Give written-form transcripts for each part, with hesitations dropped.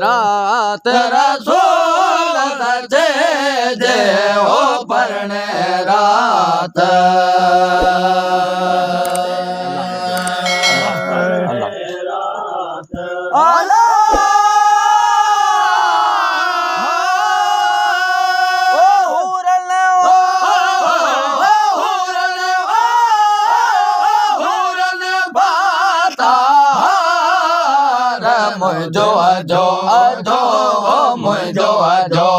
रात रसूल सचे जे हो परणे रात मुझो अजो अजो मुझो अजो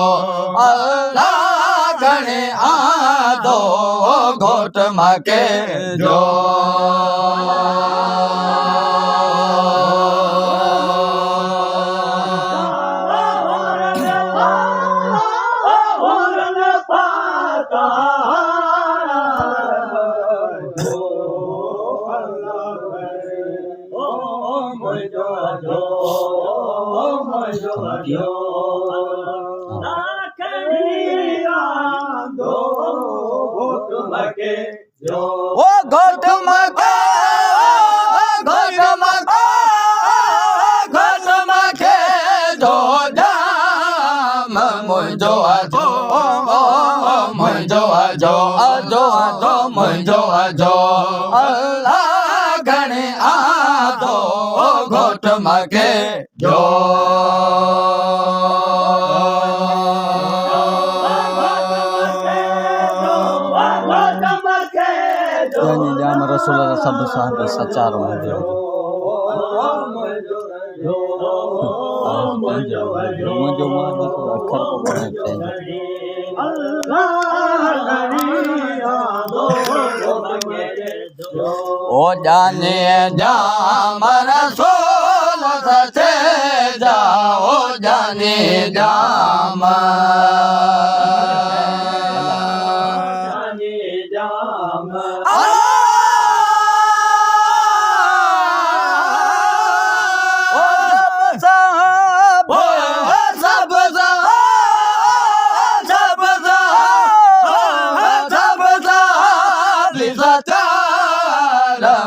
अल्लाह घणे आदो घोट मके जो वो घोट मके जो जाम मुझो अजो मुझो अजो अजो अजो मुझो अजो अल्लाह घणे आदो घोट मके जो जाम रसूल सब साहब सच्चा मुझो अखर को पढ़ते ओ जाने जाम रसूल सचे जाओ जाने जाम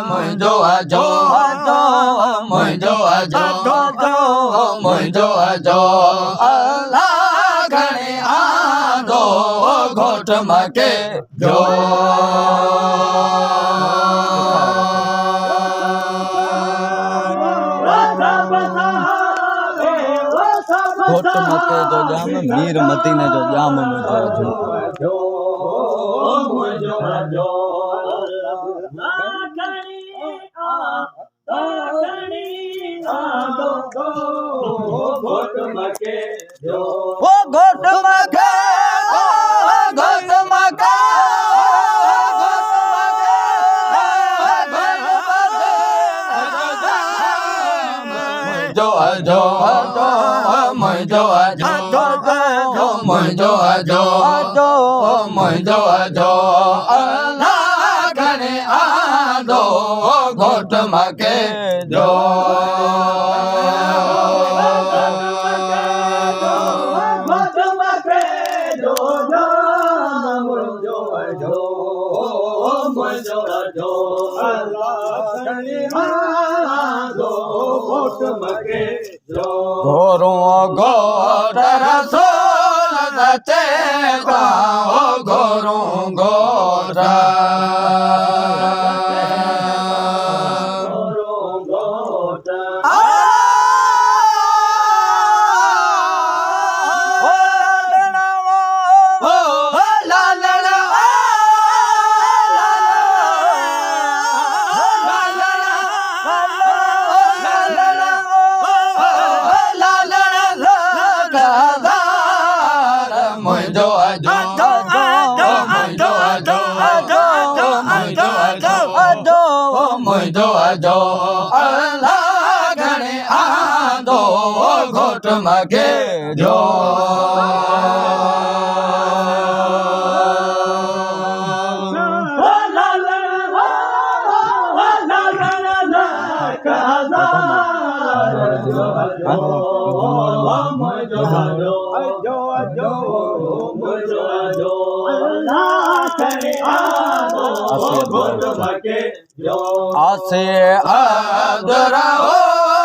मुझो अजो मुझो अजो मुझो अजो अल्लाह घणे आदो घोट मके जो घोट मके जो जाम मीर मदीने जो जाम मुझो अजो वो घोट मके मुझो अजो मुझो अजो मुझो अजो मुझो अजो अल्लाह घणे आदो घोट मके जो घोरो घोट रसूल सचे गाओ घोरो घोट मुझो अजो अल्लाह घणे आदो घोट मके जो आसे अदरा हो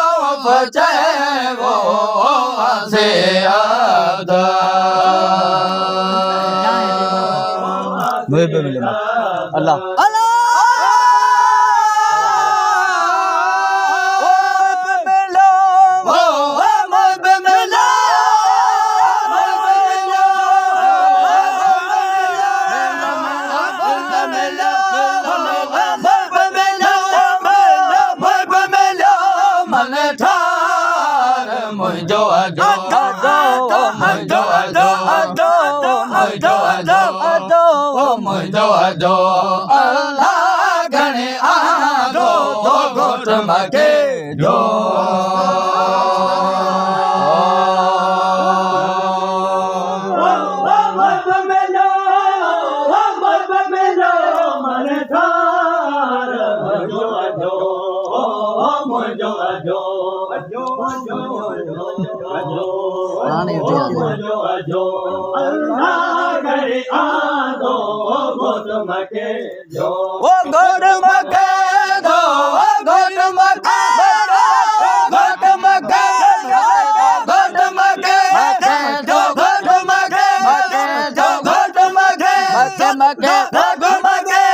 फचेवो से आदा मुझे पे मिले अल्लाह जो अल्लाह घणे आदो घोट मगे जो वो गोट मगे दो गोट मगे गोट मगे गोट मगे दो गोट मगे दो गोट मगे मगे गोट मगे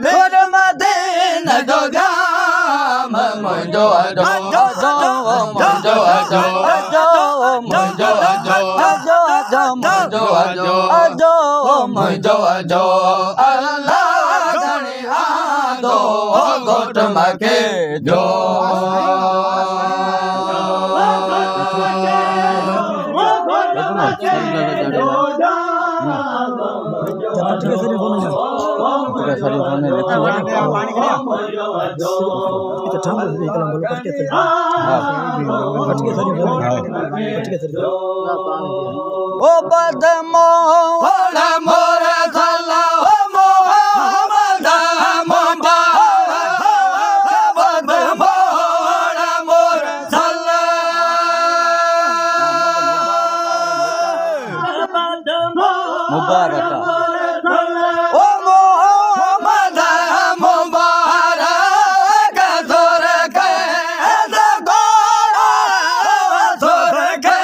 गोट मदीन जो जाम मुंजो अजो मुंजो अजो मुंजो अजो मुंजो अजो मुंजो अजो अल्लाह घणे आदो घोट मगे जो ओ बदमो मोर सल्ला ओ मोहम्मद मुबारक बदमो मोर सल्ला मुबारक ओ मोहम्मद मुबारक सुर के सुर के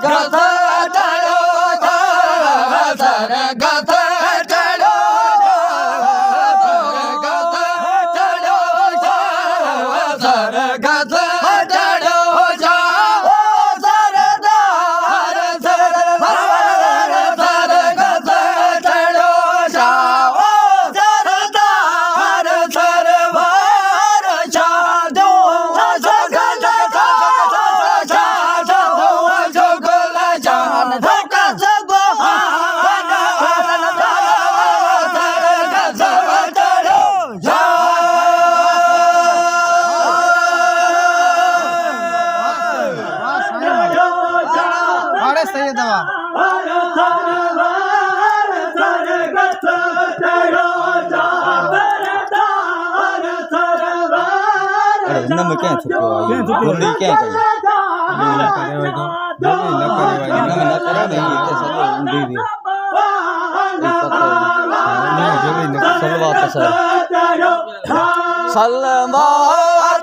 ગથ ચડ્યો સર ગથ ચડ્યો સર ગથ ચડ્યો अरे इनमें क्या छुपो गोली क्या कही इनमें न करे नहीं के सब ऊंधी दी सलवा तसर सलवा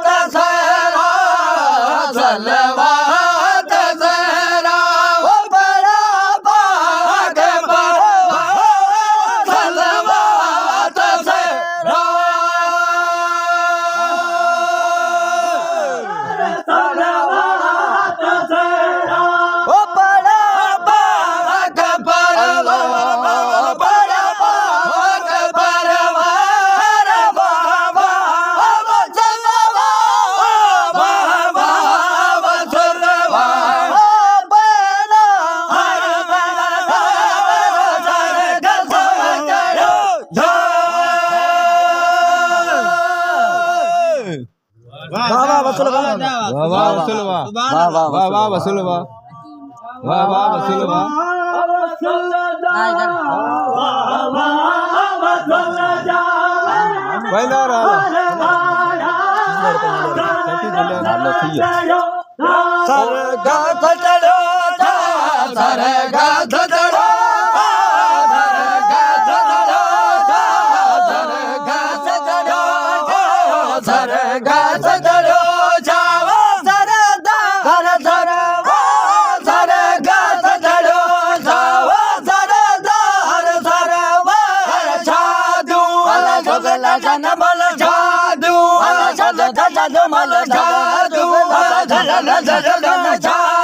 तसरा सलवा तसरा ओ बड़ा भाग बड़ा सलवा तसरा ओ बड़ा भाग बड़ा बड़ा भाग बड़ा बाबा सलवा बाबा सलवा वाह वसूल वाह वाह वसूल वाह वाह वाह वाह वसूल वाह वाह वाह वसूल वाह भाई ना रहा सर गथ चढ़ो सर गथ चढ़ो सर गथ चढ़ो जावा सर सर सर सर गथ चढ़ो जावा सर सर जादू जगला जन बल जादू जल जल मल जादू जल जल जादू